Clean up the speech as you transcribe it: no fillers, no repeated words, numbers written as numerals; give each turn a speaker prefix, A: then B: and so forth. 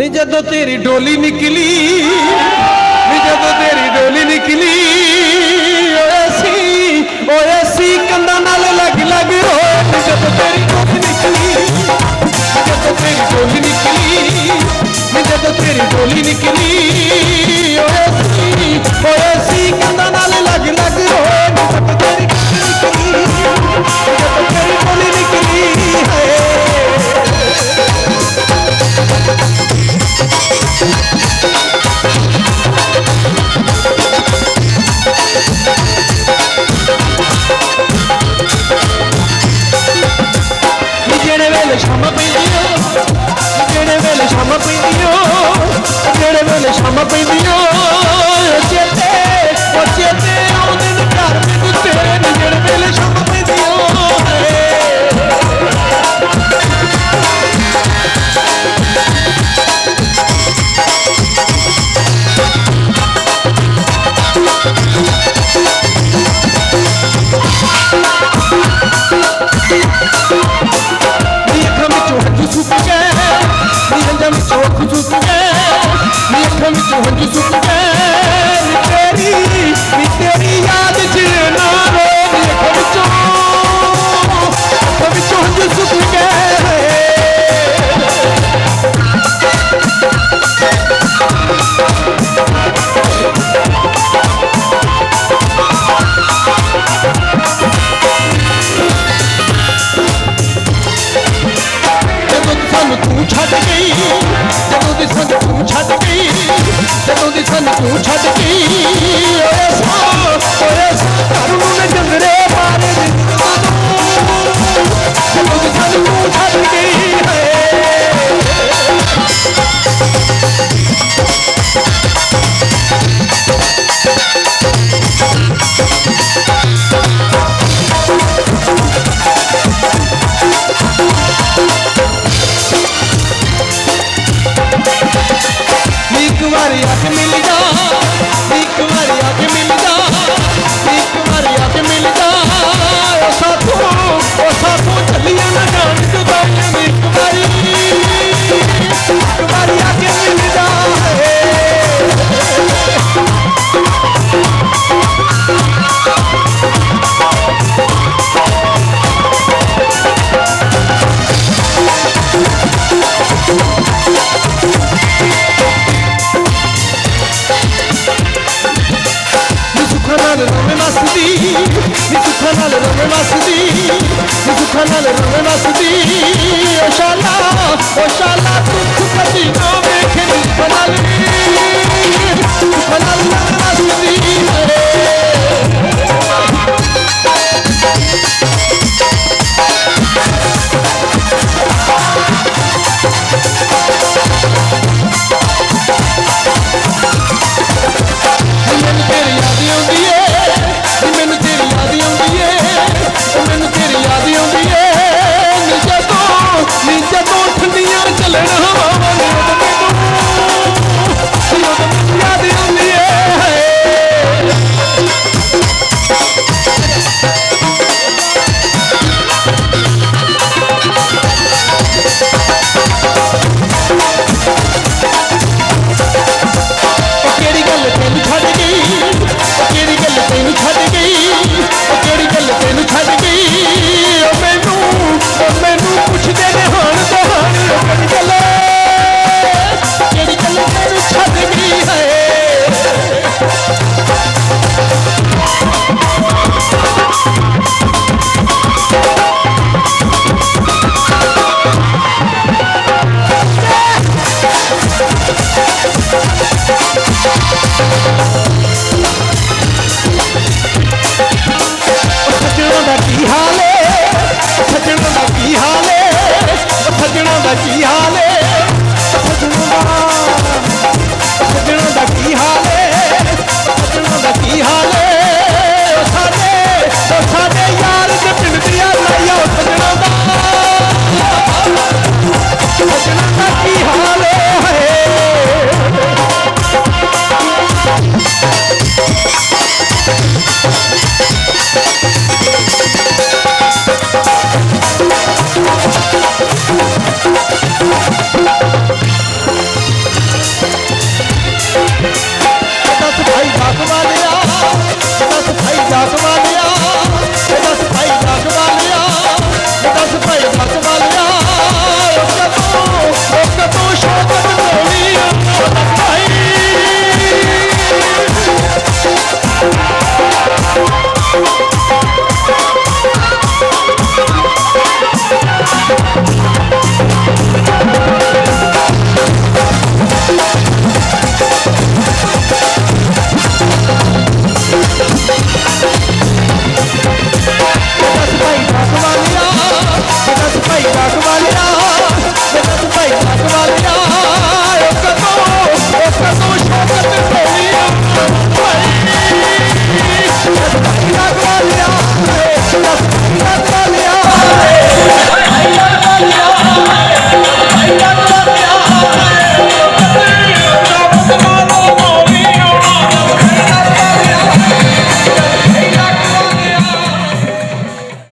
A: नी जदों तेरी डोली निकली, नी जदों तेरी डोली निकली, ओए सी कंधा नाल लग लग रोए। नी जदों तेरी डोली निकली, नी जदों तेरी डोली निकली, नी जदों तेरी डोली निकली, ओए सी कंधा नाल लग लग रोए। नी जदों तेरी डोली निकली, नी जदों तेरी डोली निकली है। जेड़े वेले शामां पैंदियां, जेड़े वेले शामां पैंदियां, जेड़े वेले शामां पैंदियां, चेते आउंदे ने घर मैनूं तेरे। जेड़े वेले शामां पैंदियां तेरी याद च ना रो। अखां विचों हंझू सुक गए। जदों तू छड्ड गई, जदों दी सानू तू छड्ड गई, जदों दी सानू तू छड्ड गई, ओए सा घर नूं ने जंगरे मारे। जदों दी सानू तू छड्ड गई है। एक बारी आके मिल जा, एक बारी आके मिल जा, एक बारी आके मिल जा। ओ साथों चलिया ना जान जुदाइयां। एक बारी आके मिल जा। सुखा नाल रवे वसदी, नी सुखा नाल रवे वसदी, नी सुखा नाल रवे वसदी। ओ शाला दुख कदी ना